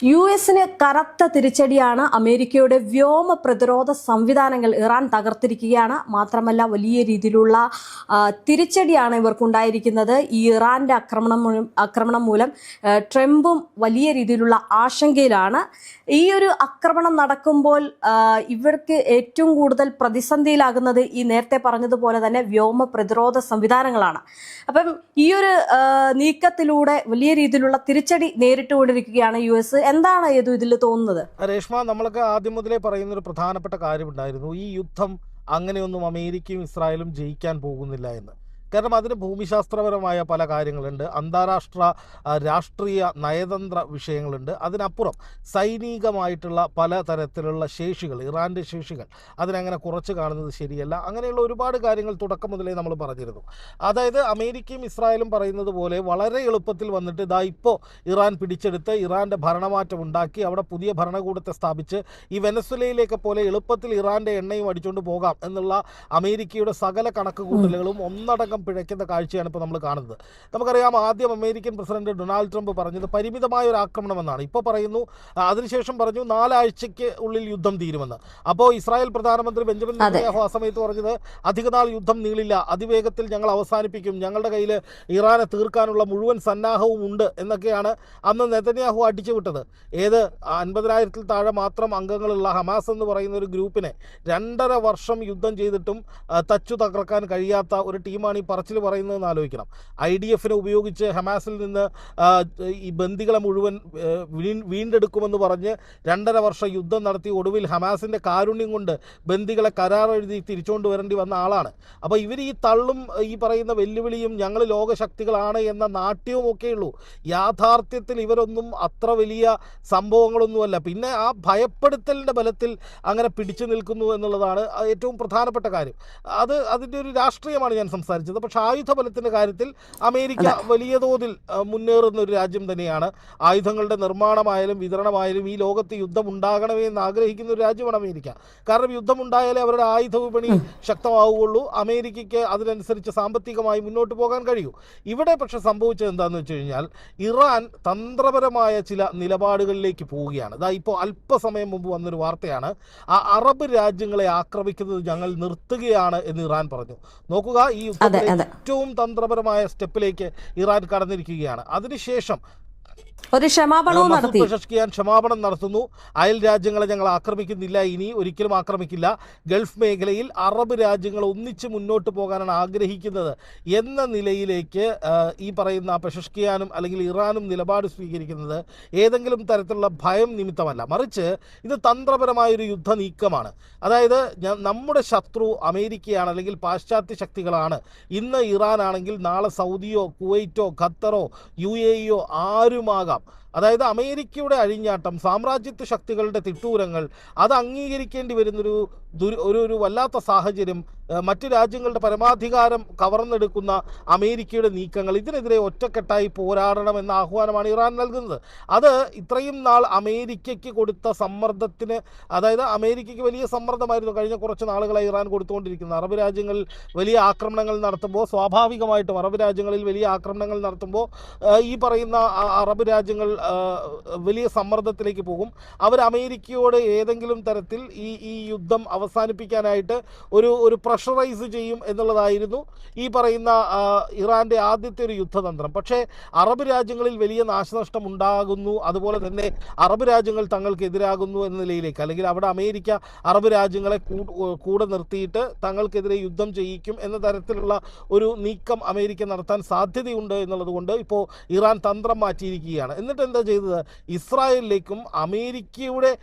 യുഎസിന് കനത്ത തിരിച്ചടിയാണ്. അമേരിക്കയുടെ വ്യോമ പ്രതിരോധ സംവിധാനങ്ങൾ ഇറാൻ തകർത്തിരിക്കുകയാണ്. മാത്രമല്ല വലിയ രീതിയിലുള്ള തിരിച്ചടിയാണ് ഇവർക്കുണ്ടായിരിക്കുന്നത്. ഈ ഇറാന്റെ ആക്രമണം മൂലം ട്രംപും വലിയ രീതിയിലുള്ള ആശങ്കയിലാണ്. ഈ ഒരു ആക്രമണം നടക്കുമ്പോൾ ഇവർക്ക് ഏറ്റവും കൂടുതൽ പ്രതിസന്ധിയിലാകുന്നത് ഈ നേരത്തെ പറഞ്ഞതുപോലെ തന്നെ വ്യോമ പ്രതിരോധ സംവിധാനങ്ങളാണ്. അപ്പം ഈ ഒരു നീക്കത്തിലൂടെ വലിയ രീതിയിലുള്ള തിരിച്ചടി നേരിട്ടുകൊണ്ടിരിക്കുകയാണ് യു എസ്. എന്താണ് ഇതിൽ തോന്നുന്നത്? രേഷ്മ, നമ്മളൊക്കെ ആദ്യം മുതലേ പറയുന്ന ഒരു പ്രധാനപ്പെട്ട കാര്യമുണ്ടായിരുന്നു, ഈ യുദ്ധം അങ്ങനെയൊന്നും അമേരിക്കയും ഇസ്രായേലും ജയിക്കാൻ പോകുന്നില്ല എന്ന്. കാരണം അതിന് ഭൂമിശാസ്ത്രപരമായ പല കാര്യങ്ങളുണ്ട്, അന്താരാഷ്ട്ര രാഷ്ട്രീയ നയതന്ത്ര വിഷയങ്ങളുണ്ട്, അതിനപ്പുറം സൈനികമായിട്ടുള്ള പല തരത്തിലുള്ള ശേഷികൾ, ഇറാൻ്റെ ശേഷികൾ അതിനങ്ങനെ കുറച്ച് കാണുന്നത് ശരിയല്ല. അങ്ങനെയുള്ള ഒരുപാട് കാര്യങ്ങൾ തുടക്കം മുതലേ നമ്മൾ പറഞ്ഞിരുന്നു. അതായത് അമേരിക്കയും ഇസ്രായേലും പറയുന്നത് പോലെ വളരെ എളുപ്പത്തിൽ വന്നിട്ട് ഇതാ ഇപ്പോൾ ഇറാൻ പിടിച്ചെടുത്ത് ഇറാൻ്റെ ഭരണമാറ്റം ഉണ്ടാക്കി അവിടെ പുതിയ ഭരണകൂടത്തെ സ്ഥാപിച്ച് ഈ വെനസ്വലയിലേക്ക് പോലെ എളുപ്പത്തിൽ ഇറാൻ്റെ എണ്ണയും അടിച്ചുകൊണ്ട് പോകാം എന്നുള്ള അമേരിക്കയുടെ സകല കണക്കുകൂട്ടലുകളും ഒന്നടങ്കം പിഴയ്ക്കുന്ന കാഴ്ചയാണ് ഇപ്പോൾ നമ്മൾ കാണുന്നത്. നമുക്കറിയാം, ആദ്യം അമേരിക്കൻ പ്രസിഡന്റ് ഡൊണാൾഡ് ട്രംപ് പറഞ്ഞത് പരിമിതമായ ഒരു ആക്രമണമെന്നാണ്. ഇപ്പോൾ പറയുന്നു, അതിനുശേഷം പറഞ്ഞു 4 ആഴ്ചയ്ക്ക് ഉള്ളിൽ യുദ്ധം തീരുമെന്ന്. അപ്പോൾ ഇസ്രായേൽ പ്രധാനമന്ത്രി ബെഞ്ചമിൻ നെതന്യാഹു ആ സമയത്ത് പറഞ്ഞത് അധികനാൾ യുദ്ധം നീളില്ല, അതിവേഗത്തിൽ ഞങ്ങൾ അവസാനിപ്പിക്കും, ഞങ്ങളുടെ കയ്യിൽ ഇറാനെ തീർക്കാനുള്ള മുഴുവൻ സന്നാഹവും ഉണ്ട് എന്നൊക്കെയാണ് അന്ന് നെതന്യാഹു അടിച്ചുവിട്ടത്. 50,000-ൽ താഴെ മാത്രം അംഗങ്ങളുള്ള ഹമാസ് എന്ന് പറയുന്ന ഒരു ഗ്രൂപ്പിനെ 2.5 വർഷം യുദ്ധം ചെയ്തിട്ടും തച്ചു തകർക്കാൻ കഴിയാത്ത ഒരു ടീമാണ് ഈ പറച്ചിൽ പറയുന്നതെന്ന് ആലോചിക്കണം. IDF-നെ ഉപയോഗിച്ച് ഹമാസിൽ നിന്ന് ഈ ബന്ദികളെ മുഴുവൻ വീണ്ടെടുക്കുമെന്ന് പറഞ്ഞ് 2.5 വർഷം യുദ്ധം നടത്തി ഒടുവിൽ ഹമാസിൻ്റെ കാരുണ്യം കൊണ്ട് ബന്ദികളെ കരാറെഴുതി തിരിച്ചുകൊണ്ട് വരേണ്ടി വന്ന ആളാണ്. അപ്പോൾ ഇവർ ഈ തള്ളും ഈ പറയുന്ന വെല്ലുവിളിയും ഞങ്ങൾ ലോകശക്തികളാണ് എന്ന നാട്യവും ഒക്കെയുള്ളൂ. യാഥാർത്ഥ്യത്തിൽ ഇവരൊന്നും അത്ര വലിയ സംഭവങ്ങളൊന്നുമല്ല. പിന്നെ ആ ഭയപ്പെടുത്തലിൻ്റെ ബലത്തിൽ അങ്ങനെ പിടിച്ചു നിൽക്കുന്നു എന്നുള്ളതാണ് ഏറ്റവും പ്രധാനപ്പെട്ട കാര്യം. അതിൻ്റെ ഒരു രാഷ്ട്രീയമാണ് ഞാൻ സംസാരിച്ചത്. പക്ഷെ ആയുധബലത്തിൻ്റെ കാര്യത്തിൽ അമേരിക്ക വലിയ തോതിൽ മുന്നേറുന്ന ഒരു രാജ്യം തന്നെയാണ്. ആയുധങ്ങളുടെ നിർമ്മാണമായാലും വിതരണമായാലും ഈ ലോകത്ത് യുദ്ധം ഉണ്ടാകണമേ എന്ന് ആഗ്രഹിക്കുന്ന ഒരു രാജ്യമാണ് അമേരിക്ക. കാരണം യുദ്ധമുണ്ടായാലേ അവരുടെ ആയുധ വിപണി ശക്തമാവുകയുള്ളൂ, അമേരിക്കയ്ക്ക് അതിനനുസരിച്ച് സാമ്പത്തികമായി മുന്നോട്ട് പോകാൻ കഴിയൂ. ഇവിടെ പക്ഷെ സംഭവിച്ചത് എന്താണെന്ന് വെച്ച് കഴിഞ്ഞാൽ ഇറാൻ തന്ത്രപരമായ ചില നിലപാടുകളിലേക്ക് പോവുകയാണ്. ഇപ്പോൾ അല്പസമയം മുമ്പ് വന്നൊരു വാർത്തയാണ്, അറബ് രാജ്യങ്ങളെ ആക്രമിക്കുന്നത് ഞങ്ങൾ നിർത്തുകയാണ് എന്ന് ഇറാൻ പറഞ്ഞു. നോക്കുക, ഈ ഏറ്റവും തന്ത്രപരമായ സ്റ്റെപ്പിലേക്ക് ഇറാൻ കടന്നിരിക്കുകയാണ്. അതിനുശേഷം ഒരു ക്ഷമാപണം നടത്തുന്നു. അയൽ രാജ്യങ്ങളെ ഞങ്ങൾ ആക്രമിക്കുന്നില്ല, ഇനി ഒരിക്കലും ആക്രമിക്കില്ല, ഗൾഫ് മേഖലയിൽ അറബ് രാജ്യങ്ങൾ ഒന്നിച്ച് മുന്നോട്ട് പോകാനാണ് ആഗ്രഹിക്കുന്നത് എന്ന നിലയിലേക്ക് ഈ പറയുന്ന പെഷഷ്കിയാനും അല്ലെങ്കിൽ ഇറാനും നിലപാട് സ്വീകരിക്കുന്നത് ഏതെങ്കിലും തരത്തിലുള്ള ഭയം നിമിത്തമല്ല, മറിച്ച് ഇത് തന്ത്രപരമായൊരു യുദ്ധ നീക്കമാണ്. അതായത് നമ്മുടെ ശത്രു അമേരിക്കയാണ് അല്ലെങ്കിൽ പാശ്ചാത്യ ശക്തികളാണ്. ഇന്ന് ഇറാൻ ആണെങ്കിൽ നാളെ സൗദിയോ കുവൈറ്റോ ഖത്തറോ UAE-യോ ആരുമാകാം. അതായത് അമേരിക്കയുടെ അഴിഞ്ഞാട്ടം, സാമ്രാജ്യത്വ ശക്തികളുടെ തിട്ടൂരങ്ങൾ, അത് അംഗീകരിക്കേണ്ടി വരുന്നൊരു ഒരു വല്ലാത്ത സാഹചര്യം, മറ്റു രാജ്യങ്ങളുടെ പരമാധികാരം കവർന്നെടുക്കുന്ന അമേരിക്കയുടെ നീക്കങ്ങൾ, ഇതിനെതിരെ ഒറ്റക്കെട്ടായി പോരാടണമെന്ന ആഹ്വാനമാണ് ഇറാൻ നൽകുന്നത്. അത് ഇത്രയും നാൾ അമേരിക്കയ്ക്ക് കൊടുത്ത സമ്മർദ്ദത്തിന്, അതായത് അമേരിക്കയ്ക്ക് വലിയ സമ്മർദ്ദമായിരുന്നു കഴിഞ്ഞ കുറച്ച് നാളുകളായി ഇറാൻ കൊടുത്തുകൊണ്ടിരിക്കുന്നത്. അറബ് രാജ്യങ്ങളിൽ വലിയ ആക്രമണങ്ങൾ നടത്തുമ്പോൾ സ്വാഭാവികമായിട്ടും അറബ് രാജ്യങ്ങളിൽ വലിയ ആക്രമണങ്ങൾ നടത്തുമ്പോൾ ഈ പറയുന്ന അറബ് രാജ്യങ്ങൾ വലിയ സമ്മർദ്ദത്തിലേക്ക് പോകും. അവർ അമേരിക്കയോട് ഏതെങ്കിലും തരത്തിൽ ഈ യുദ്ധം അവസാനിപ്പിക്കാനായിട്ട് ഒരു പ്രഷറൈസ് ചെയ്യും എന്നുള്ളതായിരുന്നു ഈ പറയുന്ന ഇറാൻ്റെ ആദ്യത്തെ ഒരു യുദ്ധതന്ത്രം. പക്ഷേ അറബ് രാജ്യങ്ങളിൽ വലിയ നാശനഷ്ടം ഉണ്ടാകുന്നു, അതുപോലെ തന്നെ അറബ് രാജ്യങ്ങൾ തങ്ങൾക്കെതിരാകുന്നു എന്ന നിലയിലേക്ക്, അല്ലെങ്കിൽ അവിടെ അമേരിക്ക അറബ് രാജ്യങ്ങളെ കൂടെ നിർത്തിയിട്ട് തങ്ങൾക്കെതിരെ യുദ്ധം ചെയ്യിക്കും എന്ന തരത്തിലുള്ള ഒരു നീക്കം അമേരിക്ക നടത്താൻ സാധ്യതയുണ്ട് എന്നുള്ളത് കൊണ്ട് ഇപ്പോൾ ഇറാൻ തന്ത്രം മാറ്റിയിരിക്കുകയാണ്. എന്നിട്ട് എന്താ ചെയ്തത്? ഇസ്രായേലിലേക്കും അമേരിക്കയുടെ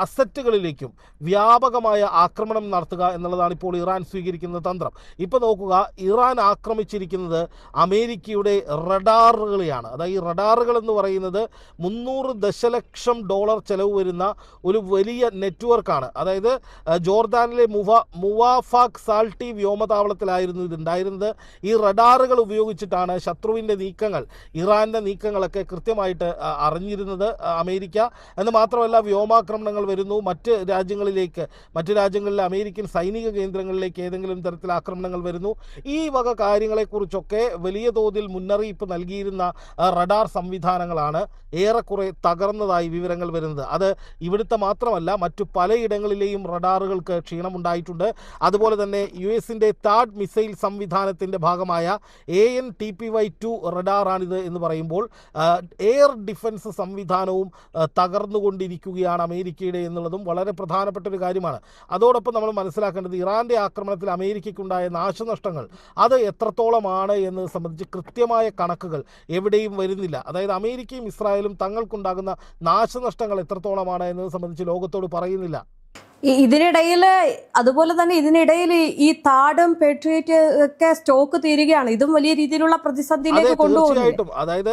അസറ്റുകളിലേക്കും വ്യാപകമായ ആക്രമണം നടത്തുക എന്നുള്ളതാണ് ഇപ്പോൾ ഇറാൻ സ്വീകരിക്കുന്ന തന്ത്രം. ഇപ്പോൾ നോക്കുക, ഇറാൻ ആക്രമിച്ചിരിക്കുന്നത് അമേരിക്കയുടെ റഡാറുകളെയാണ്. അതായത് ഈ റഡാറുകൾ എന്ന് പറയുന്നത് $300 ദശലക്ഷം ചെലവ് വരുന്ന ഒരു വലിയ നെറ്റ്വർക്കാണ്. അതായത് ജോർദാനിലെ മുവാഫാഖ് സാൾട്ടി വ്യോമതാവളത്തിലായിരുന്നു ഇതുണ്ടായിരുന്നത്. ഈ റഡാറുകൾ ഉപയോഗിച്ചിട്ടാണ് ശത്രുവിൻ്റെ നീക്കങ്ങൾ, ഇറാൻ്റെ നീക്കങ്ങളൊക്കെ കൃത്യമായിട്ട് അറിഞ്ഞിരുന്നത് അമേരിക്ക. എന്ന് മാത്രമല്ല, വ്യോമാക്രമണങ്ങൾ വരുന്നു മറ്റ് രാജ്യങ്ങളിലേക്ക്, മറ്റ് രാജ്യങ്ങളിലെ അമേരിക്കൻ സൈനിക കേന്ദ്രങ്ങളിലേക്ക് മേഖലകളിലേക്ക് ഏതെങ്കിലും തരത്തിൽ ആക്രമണങ്ങൾ വരുന്നു, ഈ വക കാര്യങ്ങളെക്കുറിച്ചൊക്കെ വലിയ തോതിൽ മുന്നറിയിപ്പ് നൽകിയിരുന്ന റഡാർ സംവിധാനങ്ങളാണ് ഏറെക്കുറെ തകർന്നതായി വിവരങ്ങൾ വരുന്നത്. അത് ഇവിടുത്തെ മാത്രമല്ല, മറ്റു പലയിടങ്ങളിലെയും റഡാറുകൾക്ക് ക്ഷീണമുണ്ടായിട്ടുണ്ട്. അതുപോലെ തന്നെ US-ൻ്റെ താഡ് മിസൈൽ സംവിധാനത്തിൻ്റെ ഭാഗമായ AN/TPY-2 റഡാറാണിത് എന്ന് പറയുമ്പോൾ എയർ ഡിഫൻസ് സംവിധാനവും തകർന്നുകൊണ്ടിരിക്കുകയാണ് അമേരിക്കയുടെ എന്നുള്ളതും വളരെ പ്രധാനപ്പെട്ട ഒരു കാര്യമാണ്. അതോടൊപ്പം നമ്മൾ മനസ്സിലാക്കേണ്ടത് ഇറാൻ്റെ ആക്രമണത്തിൽ അമേരിക്കയ്ക്കുണ്ടായ നാശനഷ്ടങ്ങൾ അത് എത്രത്തോളമാണ് എന്നത് സംബന്ധിച്ച് കൃത്യമായ കണക്കുകൾ എവിടെയും വരുന്നില്ല. അതായത് അമേരിക്കയും ഇസ്രായേലും തങ്ങൾക്കുണ്ടാകുന്ന നാശനഷ്ടങ്ങൾ എത്രത്തോളമാണ് എന്നത് സംബന്ധിച്ച് ലോകത്തോട് പറയുന്നില്ല. ഇതിനിടയിൽ അതുപോലെ തന്നെ ഇതിനിടയിൽ ഈ താഡും പേട്രിയറ്റ് ഒക്കെ സ്റ്റോക്ക് തീരുകയാണ്. ഇതും വലിയ രീതിയിലുള്ള പ്രതിസന്ധിയിലേക്ക് കൊണ്ടുപോകും. തീർച്ചയായിട്ടും. അതായത്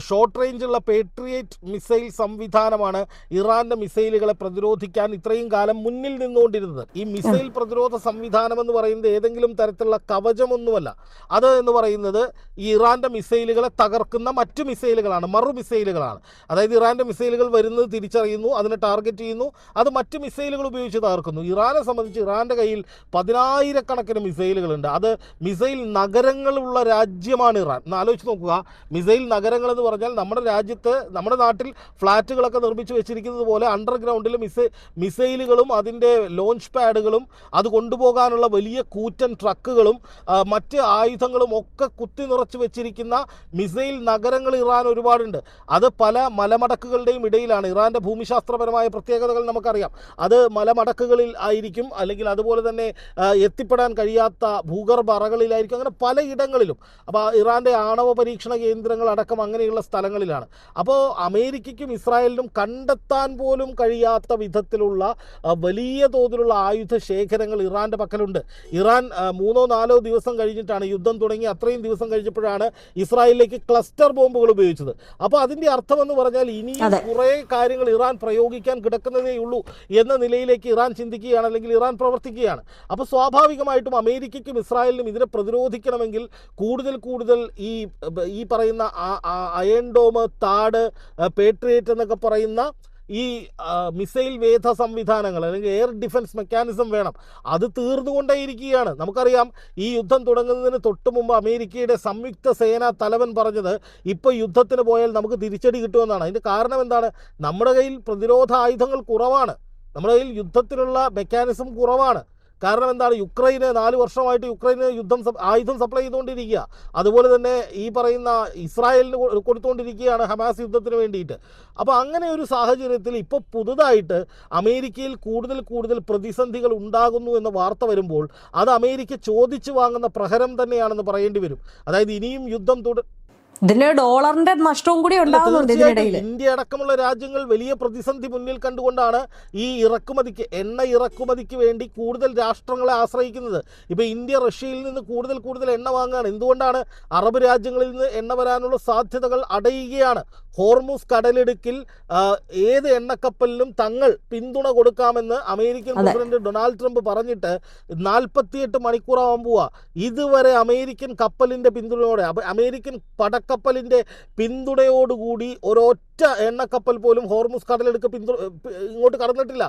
ഷോർട്ട് റേഞ്ചുള്ള പേട്രിയറ്റ് മിസൈൽ സംവിധാനമാണ് ഇറാന്റെ മിസൈലുകളെ പ്രതിരോധിക്കാൻ ഇത്രയും കാലം മുന്നിൽ നിന്നുകൊണ്ടിരുന്നത്. ഈ മിസൈൽ പ്രതിരോധ സംവിധാനം എന്ന് പറയുന്നത് ഏതെങ്കിലും തരത്തിലുള്ള കവചമൊന്നുമല്ല. അത് എന്ന് പറയുന്നത് ഈ ഇറാന്റെ മിസൈലുകളെ തകർക്കുന്ന മറ്റു മിസൈലുകളാണ്, മറു മിസൈലുകളാണ്. അതായത് ഇറാന്റെ മിസൈലുകൾ വരുന്നത് തിരിച്ചറിയുന്നു, അതിനെ ടാർഗറ്റ് ചെയ്യുന്നു, അത് മറ്റു മിസൈലുകൾ ഉപയോഗിച്ച് തകർക്കുന്നു. ഇറാനെ സംബന്ധിച്ച് ഇറാന്റെ കയ്യിൽ 10,000-കണക്കിന് മിസൈലുകളുണ്ട്. അത് മിസൈൽ നഗരങ്ങളുള്ള രാജ്യമാണ് ഇറാൻ. ഒന്ന് ആലോചിച്ച് നോക്കുക, മിസൈൽ നഗരങ്ങൾ എന്ന് പറഞ്ഞാൽ നമ്മുടെ രാജ്യത്ത്, നമ്മുടെ നാട്ടിൽ ഫ്ലാറ്റുകളൊക്കെ നിർമ്മിച്ച് വെച്ചിരിക്കുന്നത് പോലെ അണ്ടർഗ്രൗണ്ടിൽ മിസൈലുകളും അതിൻ്റെ ലോഞ്ച് പാഡുകളും അത് കൊണ്ടുപോകാനുള്ള വലിയ കൂറ്റൻ ട്രക്കുകളും മറ്റ് ആയുധങ്ങളും ഒക്കെ കുത്തി നിറച്ച് വെച്ചിരിക്കുന്ന മിസൈൽ നഗരങ്ങൾ ഇറാൻ ഒരുപാടുണ്ട്. അത് പല മലമടക്കുകളുടെയും ഇടയിലാണ്. ഇറാന്റെ ഭൂമിശാസ്ത്രപരമായ പ്രത്യേകതകൾ നമുക്കറിയാം. അത് മലമടക്കുകളിൽ ആയിരിക്കും, അല്ലെങ്കിൽ അതുപോലെ തന്നെ എത്തിപ്പെടാൻ കഴിയാത്ത ഭൂഗർഭ അറകളിലായിരിക്കും, അങ്ങനെ പലയിടങ്ങളിലും. അപ്പോൾ ഇറാന്റെ ആണവ പരീക്ഷണ കേന്ദ്രങ്ങൾ അടക്കം അങ്ങനെയുള്ള സ്ഥലങ്ങളിലാണ്. അപ്പോൾ അമേരിക്കയ്ക്കും ഇസ്രായേലിനും കണ്ടെത്താൻ പോലും കഴിയാത്ത വിധത്തിലുള്ള വലിയ തോതിലുള്ള ആയുധ ശേഖരങ്ങൾ ഇറാന്റെ പക്കലുണ്ട്. ഇറാൻ 3-4 ദിവസം കഴിഞ്ഞിട്ടാണ് യുദ്ധം തുടങ്ങി. അത്രയും ദിവസം കഴിഞ്ഞപ്പോഴാണ് ഇസ്രായേലിലേക്ക് ക്ലസ്റ്റർ ബോംബുകൾ ഉപയോഗിച്ചത്. അപ്പോൾ അതിൻ്റെ അർത്ഥമെന്ന് പറഞ്ഞാൽ ഇനിയും കുറേ കാര്യങ്ങൾ ഇറാൻ പ്രയോഗിക്കാൻ കിടക്കുന്നതേ ഉള്ളൂ എന്ന നിലയിലേക്ക് ഇറാൻ ചിന്തിക്കുകയാണ്, അല്ലെങ്കിൽ ഇറാൻ പ്രവർത്തിക്കുകയാണ്. അപ്പോൾ സ്വാഭാവികമായിട്ടും അമേരിക്കയ്ക്കും ഇസ്രായേലിനും ഇതിനെ പ്രതിരോധിക്കണമെങ്കിൽ കൂടുതൽ ഈ പറയുന്ന അയൺ ഡോം, താഡ്, പേട്രിയറ്റ് എന്നൊക്കെ പറയുന്ന ഈ മിസൈൽ വേധ സംവിധാനങ്ങൾ അല്ലെങ്കിൽ എയർ ഡിഫൻസ് മെക്കാനിസം വേണം. അത് തീർന്നുകൊണ്ടേയിരിക്കുകയാണ്. നമുക്കറിയാം, ഈ യുദ്ധം തുടങ്ങുന്നതിന് തൊട്ട് മുമ്പ് അമേരിക്കയുടെ സംയുക്ത സേനാ തലവൻ പറഞ്ഞത് ഇപ്പോൾ യുദ്ധത്തിന് പോയാൽ നമുക്ക് തിരിച്ചടി കിട്ടുമെന്നാണ്. അതിൻ്റെ കാരണം എന്താണ്? നമ്മുടെ കയ്യിൽ പ്രതിരോധ ആയുധങ്ങൾ കുറവാണ്, നമ്മുടെ കയ്യിൽ യുദ്ധത്തിനുള്ള മെക്കാനിസം കുറവാണ്. കാരണം എന്താണ്? യുക്രൈന് 4 വർഷമായിട്ട് യുക്രൈന് ആയുധം സപ്ലൈ ചെയ്തുകൊണ്ടിരിക്കുക. അതുപോലെ തന്നെ ഈ പറയുന്ന ഇസ്രായേലിന് കൊടുത്തുകൊണ്ടിരിക്കുകയാണ് ഹമാസ് യുദ്ധത്തിന് വേണ്ടിയിട്ട്. അപ്പോൾ അങ്ങനെ ഒരു സാഹചര്യത്തിൽ ഇപ്പോൾ പുതുതായിട്ട് അമേരിക്കയിൽ കൂടുതൽ പ്രതിസന്ധികൾ ഉണ്ടാകുന്നു എന്ന വാർത്ത വരുമ്പോൾ അത് അമേരിക്ക ചോദിച്ചു വാങ്ങുന്ന പ്രഹരം തന്നെയാണെന്ന് പറയേണ്ടി വരും. അതായത് ഇനിയും യുദ്ധം ഇതിന് ഡോളറിന്റെ നഷ്ടവും കൂടി ഉണ്ടാകുന്നുണ്ട്. ഇന്ത്യ അടക്കമുള്ള രാജ്യങ്ങൾ വലിയ പ്രതിസന്ധി മുന്നിൽ കണ്ടുകൊണ്ടാണ് ഈ എണ്ണ ഇറക്കുമതിക്ക് വേണ്ടി കൂടുതൽ രാഷ്ട്രങ്ങളെ ആശ്രയിക്കുന്നത്. ഇപ്പൊ ഇന്ത്യ റഷ്യയിൽ നിന്ന് കൂടുതൽ എണ്ണ വാങ്ങുകയാണ്. എന്തുകൊണ്ടാണ്? അറബ് രാജ്യങ്ങളിൽ നിന്ന് എണ്ണ വരാനുള്ള സാധ്യതകൾ അടയുകയാണ്. ഹോർമുസ് കടലിടുക്കിൽ ഏത് എണ്ണക്കപ്പലിനും തങ്ങൾ പിന്തുണ കൊടുക്കാമെന്ന് അമേരിക്കൻ പ്രസിഡന്റ് ഡൊണാൾഡ് ട്രംപ് പറഞ്ഞിട്ട് 48 മണിക്കൂറാവാൻ പോവാ. ഇതുവരെ അമേരിക്കൻ കപ്പലിന്റെ പിന്തുണയോടെ, അമേരിക്കൻ പടക്കപ്പലിന്റെ പിന്തുണയോടുകൂടി ഒരൊറ്റ എണ്ണക്കപ്പൽ പോലും ഹോർമുസ് കടലിടുക്ക് ഇങ്ങോട്ട് കടന്നിട്ടില്ല.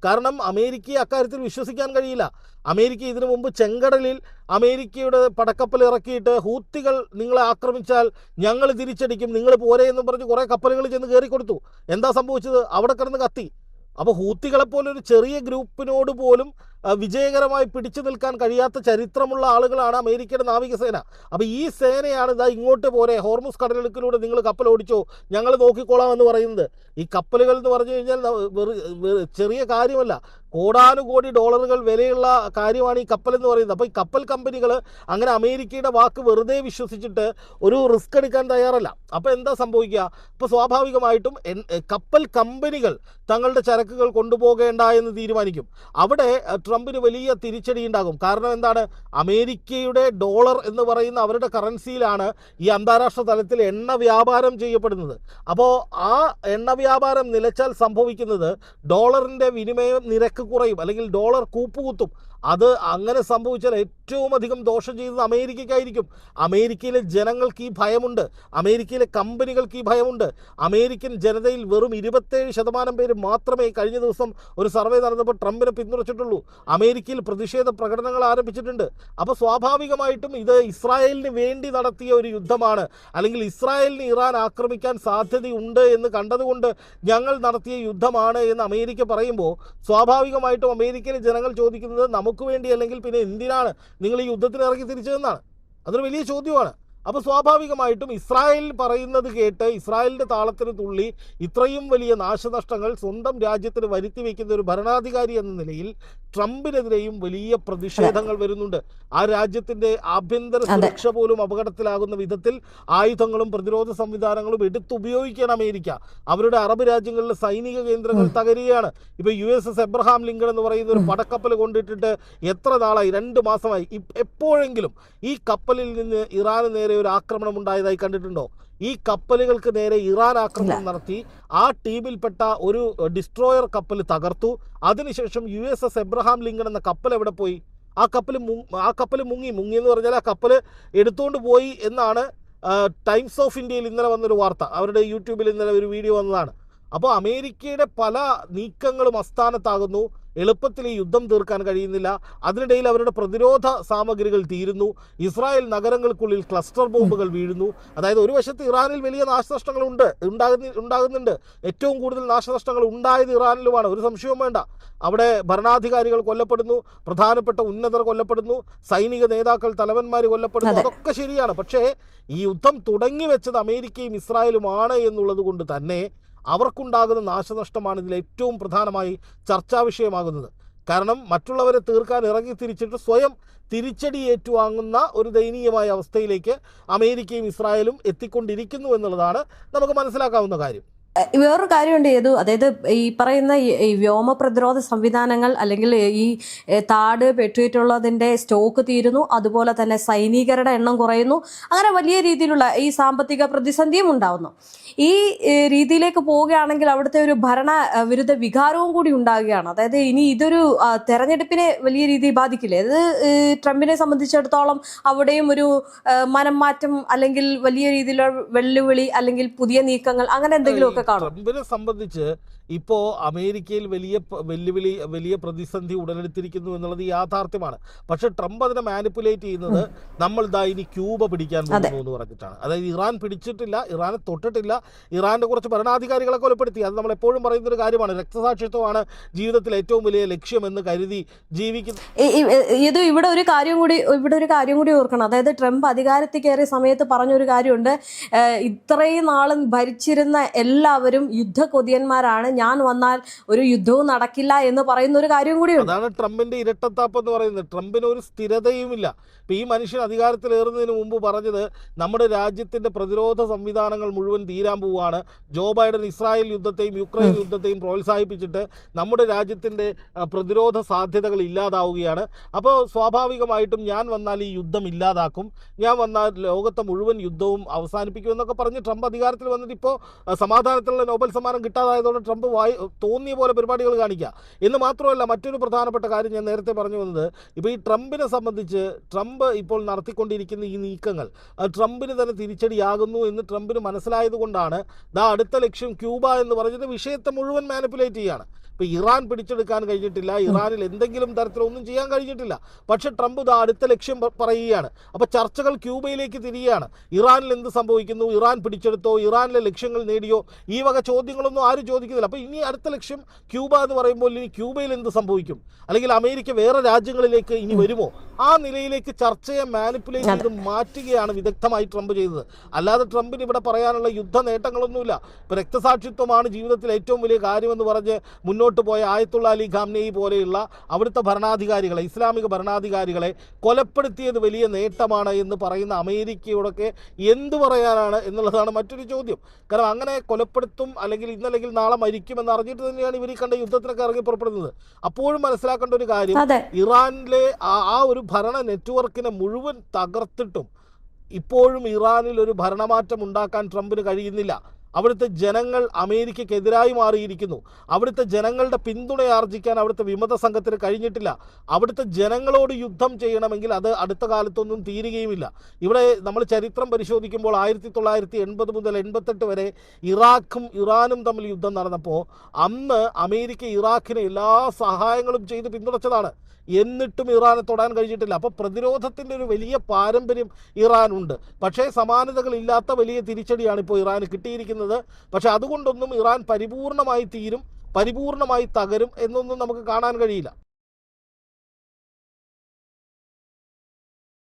കാരണം അമേരിക്കയെ അക്കാര്യത്തിൽ വിശ്വസിക്കാൻ കഴിയില്ല. അമേരിക്ക ഇതിനു മുമ്പ് ചെങ്കടലിൽ അമേരിക്കയുടെ പടക്കപ്പൽ ഇറക്കിയിട്ട് ഹൂത്തികൾ നിങ്ങളെ ആക്രമിച്ചാൽ ഞങ്ങൾ തിരിച്ചടിക്കും, നിങ്ങൾ പോരെ എന്നും പറഞ്ഞ് കുറേ കപ്പലുകൾ ചെന്ന് കയറി കൊടുത്തു. എന്താ സംഭവിച്ചത്? അവിടെ കിടന്ന് കത്തി. അപ്പോൾ ഹൂത്തികളെപ്പോലെ ഒരു ചെറിയ ഗ്രൂപ്പിനോട് പോലും വിജയകരമായി പിടിച്ചു നിൽക്കാൻ കഴിയാത്ത ചരിത്രമുള്ള ആളുകളാണ് അമേരിക്കയുടെ നാവികസേന. അപ്പോൾ ഈ സേനയാണ് ഇതാ ഇങ്ങോട്ട് പോരെ, ഹോർമുസ് കടലിടുക്കിലൂടെ നിങ്ങൾ കപ്പൽ ഓടിച്ചോ, ഞങ്ങൾ നോക്കിക്കോളാം എന്ന് പറയുന്നത്. ഈ കപ്പലുകൾ എന്ന് പറഞ്ഞു കഴിഞ്ഞാൽ ചെറിയ കാര്യമല്ല, കോടാനുകോടി ഡോളറുകൾ വിലയുള്ള കാര്യമാണ് ഈ കപ്പൽ എന്ന് പറയുന്നത്. അപ്പോൾ ഈ കപ്പൽ കമ്പനികൾ അങ്ങനെ അമേരിക്കയുടെ വാക്ക് വെറുതെ വിശ്വസിച്ചിട്ട് ഒരു റിസ്ക് എടുക്കാൻ തയ്യാറല്ല. അപ്പോൾ എന്താ സംഭവിക്കുക? ഇപ്പോൾ സ്വാഭാവികമായിട്ടും കപ്പൽ കമ്പനികൾ തങ്ങളുടെ ചരക്കുകൾ കൊണ്ടുപോകേണ്ട എന്ന് തീരുമാനിക്കും. അവിടെ ട്രംപിന് വലിയ തിരിച്ചടി ഉണ്ടാകും. കാരണം എന്താണ്? അമേരിക്കയുടെ ഡോളർ എന്ന് പറയുന്ന അവരുടെ കറൻസിയിലാണ് ഈ അന്താരാഷ്ട്ര തലത്തിൽ എണ്ണ വ്യാപാരം ചെയ്യപ്പെടുന്നത്. അപ്പോൾ ആ എണ്ണ വ്യാപാരം നിലച്ചാൽ സംഭവിക്കുന്നത് ഡോളറിൻ്റെ വിനിമയ നിരക്ക് കുറയും, അല്ലെങ്കിൽ ഡോളർ കൂപ്പുകുത്തും. അത് അങ്ങനെ സംഭവിച്ചാൽ ഏറ്റവും അധികം ദോഷം ചെയ്യുന്നത് അമേരിക്കയ്ക്കായിരിക്കും. അമേരിക്കയിലെ ജനങ്ങൾക്ക് ഈ ഭയമുണ്ട്, അമേരിക്കയിലെ കമ്പനികൾക്ക് ഈ ഭയമുണ്ട്. അമേരിക്കൻ ജനതയിൽ വെറും 27% പേര് മാത്രമേ കഴിഞ്ഞ ദിവസം ഒരു സർവേ നടന്നപ്പോൾ ട്രംപിനെ പിന്തുണച്ചിട്ടുള്ളൂ. അമേരിക്കയിൽ പ്രതിഷേധ പ്രകടനങ്ങൾ ആരംഭിച്ചിട്ടുണ്ട്. അപ്പോൾ സ്വാഭാവികമായിട്ടും ഇത് ഇസ്രായേലിന് വേണ്ടി നടത്തിയ ഒരു യുദ്ധമാണ്, അല്ലെങ്കിൽ ഇസ്രായേലിന് ഇറാൻ ആക്രമിക്കാൻ സാധ്യതയുണ്ട് എന്ന് കണ്ടതുകൊണ്ട് ഞങ്ങൾ നടത്തിയ യുദ്ധമാണ് എന്ന് അമേരിക്ക പറയുമ്പോൾ സ്വാഭാവികമായിട്ടും അമേരിക്കയിലെ ജനങ്ങൾ ചോദിക്കുന്നത് നമുക്ക് വേണ്ടി അല്ലെങ്കിൽ പിന്നെ എന്തിനാണ് നിങ്ങൾ ഈ യുദ്ധത്തിന് ഇറങ്ങി തിരിച്ചതെന്നാണ്. അതൊരു വലിയ ചോദ്യമാണ്. അപ്പോൾ സ്വാഭാവികമായിട്ടും ഇസ്രായേൽ പറയുന്നത് കേട്ട് ഇസ്രായേലിൻ്റെ താളത്തിന് തുള്ളി ഇത്രയും വലിയ നാശനഷ്ടങ്ങൾ സ്വന്തം രാജ്യത്തിന് വരുത്തി വയ്ക്കുന്ന ഒരു ഭരണാധികാരി എന്ന നിലയിൽ ട്രംപിനെതിരെയും വലിയ പ്രതിഷേധങ്ങൾ വരുന്നുണ്ട്. ആ രാജ്യത്തിൻ്റെ ആഭ്യന്തര സുരക്ഷ പോലും അപകടത്തിലാകുന്ന വിധത്തിൽ ആയുധങ്ങളും പ്രതിരോധ സംവിധാനങ്ങളും എടുത്തുപയോഗിക്കുകയാണ് അമേരിക്ക. അവരുടെ അറബ് രാജ്യങ്ങളിലെ സൈനിക കേന്ദ്രങ്ങൾ തകരുകയാണ്. ഇപ്പോൾ USS എബ്രഹാം ലിങ്കൺ എന്ന് പറയുന്ന ഒരു പടക്കപ്പൽ കൊണ്ടിട്ടിട്ട് എത്ര നാളായി, 2 മാസമായി. എപ്പോഴെങ്കിലും ഈ കപ്പലിൽ നിന്ന് ഇറാന് നേരെ ഒരു ആക്രമണം ഉണ്ടായതായി കണ്ടിട്ടുണ്ടോ? ഈ കപ്പലുകൾക്ക് നേരെ ഇറാൻ ആക്രമണം നടത്തി ആ ടീമിൽപ്പെട്ട ഒരു ഡിസ്ട്രോയർ കപ്പൽ തകർത്തു. അതിനുശേഷം USS എബ്രഹാം ലിങ്കൺ എന്ന കപ്പൽ എവിടെ പോയി? ആ കപ്പൽ മുങ്ങി എന്ന് പറഞ്ഞാൽ ആ കപ്പൽ എടുത്തുകൊണ്ട് പോയി എന്നാണ് ടൈംസ് ഓഫ് ഇന്ത്യയിൽ ഇന്നലെ വന്നൊരു വാർത്ത. അവരുടെ യൂട്യൂബിൽ ഇന്നലെ ഒരു വീഡിയോ വന്നതാണ്. അപ്പോൾ അമേരിക്കയുടെ പല നീക്കങ്ങളും അസ്ഥാനത്താകുന്നു. എളുപ്പത്തിൽ ഈ യുദ്ധം തീർക്കാൻ കഴിയുന്നില്ല. അതിനിടയിൽ അവരുടെ പ്രതിരോധ സാമഗ്രികൾ തീരുന്നു. ഇസ്രായേൽ നഗരങ്ങൾക്കുള്ളിൽ ക്ലസ്റ്റർ ബോംബുകൾ വീഴുന്നു. അതായത് ഒരു വശത്ത് ഇറാനിൽ വലിയ നാശനഷ്ടങ്ങൾ ഉണ്ടാകുന്നുണ്ട്. ഏറ്റവും കൂടുതൽ നാശനഷ്ടങ്ങൾ ഉണ്ടായത് ഇറാനിലുമാണ്, ഒരു സംശയവും വേണ്ട. അവിടെ ഭരണാധികാരികൾ കൊല്ലപ്പെടുന്നു, പ്രധാനപ്പെട്ട ഉന്നതർ കൊല്ലപ്പെടുന്നു, സൈനിക നേതാക്കൾ, തലവന്മാർ കൊല്ലപ്പെടുന്നു. അതൊക്കെ ശരിയാണ്. പക്ഷേ ഈ യുദ്ധം തുടങ്ങി വെച്ചത് അമേരിക്കയും ഇസ്രായേലുമാണ് എന്നുള്ളത് കൊണ്ട് തന്നെ അവർക്കുണ്ടാകുന്ന നാശനഷ്ടമാണ് ഇതിൽ ഏറ്റവും പ്രധാനമായി ചർച്ചാ വിഷയമാകുന്നത്. കാരണം മറ്റുള്ളവരെ തീർക്കാൻ ഇറങ്ങി തിരിച്ചിട്ട് സ്വയം തിരിച്ചടി ഏറ്റുവാങ്ങുന്ന ഒരു ദയനീയമായ അവസ്ഥയിലേക്ക് അമേരിക്കയും ഇസ്രായേലും എത്തിക്കൊണ്ടിരിക്കുന്നു എന്നുള്ളതാണ് നമുക്ക് മനസ്സിലാക്കാവുന്ന കാര്യം. വേറൊരു കാര്യമുണ്ട് ഏതു, അതായത് ഈ പറയുന്ന ഈ വ്യോമ പ്രതിരോധ സംവിധാനങ്ങൾ അല്ലെങ്കിൽ ഈ താഡ് പെട്ടിട്ടുള്ളതിൻ്റെ സ്റ്റോക്ക് തീരുന്നു, അതുപോലെ തന്നെ സൈനികരുടെ എണ്ണം കുറയുന്നു, അങ്ങനെ വലിയ രീതിയിലുള്ള ഈ സാമ്പത്തിക പ്രതിസന്ധിയും ഉണ്ടാകുന്നു. ഈ രീതിയിലേക്ക് പോവുകയാണെങ്കിൽ അവിടുത്തെ ഒരു ഭരണ വിരുദ്ധ വികാരവും കൂടി ഉണ്ടാകുകയാണ്. അതായത് ഇനി ഇതൊരു തെരഞ്ഞെടുപ്പിനെ വലിയ രീതിയിൽ ബാധിക്കില്ലേ? അത് ട്രംപിനെ സംബന്ധിച്ചിടത്തോളം അവിടെയും ഒരു മനം മാറ്റം അല്ലെങ്കിൽ വലിയ രീതിയിലുള്ള വെല്ലുവിളി അല്ലെങ്കിൽ പുതിയ നീക്കങ്ങൾ അങ്ങനെ എന്തെങ്കിലും ട്രംപിനെ സംബന്ധിച്ച് ഇപ്പോൾ അമേരിക്കയിൽ വലിയ പ്രതിസന്ധി ഉടലെടുത്തിരിക്കുന്നു എന്നുള്ളത് യാഥാർത്ഥ്യമാണ്. പക്ഷെ ട്രംപ് അതിനെ മാനിപ്പുലേറ്റ് ചെയ്യുന്നത് നമ്മൾ ഇനി ക്യൂബ പിടിക്കാൻ പോകുന്നു എന്ന് പറഞ്ഞിട്ടാണ്. അതായത് ഇറാൻ പിടിച്ചിട്ടില്ല, ഇറാനെ തൊട്ടിട്ടില്ല, ഇറാന്റെ കുറച്ച് ഭരണാധികാരികളെ കൊലപ്പെടുത്തി. അത് നമ്മൾ എപ്പോഴും പറയുന്നൊരു കാര്യമാണ്. രക്തസാക്ഷിത്വമാണ് ജീവിതത്തിൽ ഏറ്റവും വലിയ ലക്ഷ്യമെന്ന് കരുതി ജീവിക്കുന്നു. ഇവിടെ ഒരു കാര്യം കൂടി ഓർക്കണം. അതായത് ട്രംപ് അധികാരത്തിൽ കയറിയ സമയത്ത് പറഞ്ഞൊരു കാര്യമുണ്ട്, ഇത്രയും നാളും ഭരിച്ചിരുന്ന എല്ലാവരും യുദ്ധകൊതിയന്മാരാണ്, ഞാൻ വന്നാൽ ഒരു യുദ്ധവും നടക്കില്ല എന്ന് പറയുന്ന ഒരു കാര്യം കൂടിയുണ്ട്. അതാണ് ട്രംപിന്റെ ഇരട്ടത്താപ്പ് എന്ന് പറയുന്നത്. ട്രംപിന് ഒരു സ്ഥിരതയുമില്ല. ഇപ്പം ഈ മനുഷ്യൻ അധികാരത്തിലേറുന്നതിന് മുമ്പ് പറഞ്ഞത് നമ്മുടെ രാജ്യത്തിന്റെ പ്രതിരോധ സംവിധാനങ്ങൾ മുഴുവൻ തീരാൻ പോവുകയാണ്. ജോ ബൈഡൻ ഇസ്രായേൽ യുദ്ധത്തെയും യുക്രൈൻ യുദ്ധത്തെയും പ്രോത്സാഹിപ്പിച്ചിട്ട് നമ്മുടെ രാജ്യത്തിന്റെ പ്രതിരോധ സാധ്യതകൾ ഇല്ലാതാവുകയാണ്. അപ്പോൾ സ്വാഭാവികമായിട്ടും ഞാൻ വന്നാൽ ഈ യുദ്ധം ഇല്ലാതാക്കും, ഞാൻ വന്നാൽ ലോകത്തെ മുഴുവൻ യുദ്ധവും അവസാനിപ്പിക്കും എന്നൊക്കെ പറഞ്ഞ് ട്രംപ് അധികാരത്തിൽ വന്നിട്ട് ഇപ്പോൾ സമാധാനത്തിലുള്ള നോബൽ സമ്മാനം കിട്ടാതായതോടെ ട്രംപ് തോന്നിയ പോലെ പരിപാടികൾ കാണിക്കുക എന്ന് മാത്രമല്ല. മറ്റൊരു പ്രധാനപ്പെട്ട കാര്യം ഞാൻ നേരത്തെ പറഞ്ഞു വന്നത്, ഇപ്പോൾ ഈ ട്രംപിനെ സംബന്ധിച്ച് ട്രംപ് ഇപ്പോൾ നടത്തിക്കൊണ്ടിരിക്കുന്ന ഈ നീക്കങ്ങൾ ട്രംപിന് തന്നെ തിരിച്ചടിയാകുന്നു എന്ന് ട്രംപിന് മനസ്സിലായത് കൊണ്ടാണ് അടുത്ത ലക്ഷ്യം ക്യൂബ എന്ന് പറഞ്ഞത് വിഷയത്തെ മുഴുവൻ മാനിപ്പുലേറ്റ് ചെയ്യുകയാണ്. ഇപ്പോൾ ഇറാൻ പിടിച്ചെടുക്കാൻ കഴിഞ്ഞിട്ടില്ല, ഇറാനിൽ എന്തെങ്കിലും തരത്തിലൊന്നും ചെയ്യാൻ കഴിഞ്ഞിട്ടില്ല, പക്ഷേ ട്രംപ് അടുത്ത ലക്ഷ്യം പറയുകയാണ്. അപ്പോൾ ചർച്ചകൾ ക്യൂബയിലേക്ക് തിരിയുകയാണ്. ഇറാനിൽ എന്ത് സംഭവിക്കുന്നു, ഇറാൻ പിടിച്ചെടുത്തോ, ഇറാനിലെ ലക്ഷ്യങ്ങൾ നേടിയോ, ഈ വക ചോദ്യങ്ങളൊന്നും ആരും ചോദിക്കുന്നില്ല. അപ്പോൾ ഇനി അടുത്ത ലക്ഷ്യം ക്യൂബ എന്ന് പറയുമ്പോൾ ഇനി ക്യൂബയിൽ എന്ത് സംഭവിക്കും, അല്ലെങ്കിൽ അമേരിക്ക വേറെ രാജ്യങ്ങളിലേക്ക് ഇനി വരുമോ, ആ നിലയിലേക്ക് ചർച്ചയെ മാനിപ്പുലേറ്റ് ചെയ്ത് മാറ്റുകയാണ് വിദഗ്ധമായി ട്രംപ് ചെയ്തത്. അല്ലാതെ ട്രംപിന് ഇവിടെ പറയാനുള്ള യുദ്ധ നേട്ടങ്ങളൊന്നുമില്ല. ഇപ്പോൾ രക്തസാക്ഷിത്വമാണ് ജീവിതത്തിൽ ഏറ്റവും വലിയ കാര്യമെന്ന് പറഞ്ഞ് മുന്നോട്ട് പോയ ആയത്തുള്ള അലി ഖാംനെയി പോലെയുള്ള അവിടുത്തെ ഭരണാധികാരികളെ, ഇസ്ലാമിക ഭരണാധികാരികളെ കൊലപ്പെടുത്തിയത് വലിയ നേട്ടമാണ് എന്ന് പറയുന്ന അമേരിക്കയോടൊക്കെ എന്തു പറയാനാണ് എന്നുള്ളതാണ് മറ്റൊരു ചോദ്യം. കാരണം അങ്ങനെ കൊലപ്പെടുത്തും അല്ലെങ്കിൽ ഇന്നല്ലെങ്കിൽ നാളെ മരിക്കുമെന്ന് അറിഞ്ഞിട്ട് തന്നെയാണ് ഇവർ ഈ കണ്ട യുദ്ധത്തിനൊക്കെ ഇറങ്ങി പുറപ്പെടുന്നത്. അപ്പോഴും മനസ്സിലാക്കേണ്ട ഒരു കാര്യം, ഇറാനിലെ ആ ഒരു ഭരണ നെറ്റ്വർക്കിനെ മുഴുവൻ തകർത്തിട്ടും ഇപ്പോഴും ഇറാനിൽ ഒരു ഭരണമാറ്റം ഉണ്ടാക്കാൻ ട്രംപിന് കഴിയുന്നില്ല. അവിടുത്തെ ജനങ്ങൾ അമേരിക്കയ്ക്കെതിരായി മാറിയിരിക്കുന്നു. അവിടുത്തെ ജനങ്ങളുടെ പിന്തുണ ആർജിക്കാൻ അവിടുത്തെ വിമത സംഘത്തിന് കഴിഞ്ഞിട്ടില്ല. അവിടുത്തെ ജനങ്ങളോട് യുദ്ധം ചെയ്യണമെങ്കിൽ അത് അടുത്ത കാലത്തൊന്നും തീരുകയുമില്ല. ഇവിടെ നമ്മൾ ചരിത്രം പരിശോധിക്കുമ്പോൾ 1980 മുതൽ 88 വരെ ഇറാഖും ഇറാനും തമ്മിൽ യുദ്ധം നടന്നപ്പോൾ അന്ന് അമേരിക്ക ഇറാഖിന് എല്ലാ സഹായങ്ങളും ചെയ്ത് പിന്തുണച്ചതാണ്. എന്നിട്ടും ഇറാനെ തൊടാൻ കഴിഞ്ഞിട്ടില്ല. അപ്പോൾ പ്രതിരോധത്തിൻ്റെ ഒരു വലിയ പാരമ്പര്യം ഇറാനുണ്ട്. പക്ഷേ സമാനതകളില്ലാത്ത വലിയ തിരിച്ചടിയാണ് ഇപ്പോൾ ഇറാന് കിട്ടിയിരിക്കുന്നത്. പക്ഷേ അതുകൊണ്ടൊന്നും ഇറാൻ പരിപൂർണമായി തീരും, പരിപൂർണമായി തകരും എന്നൊന്നും നമുക്ക് കാണാൻ കഴിയില്ല.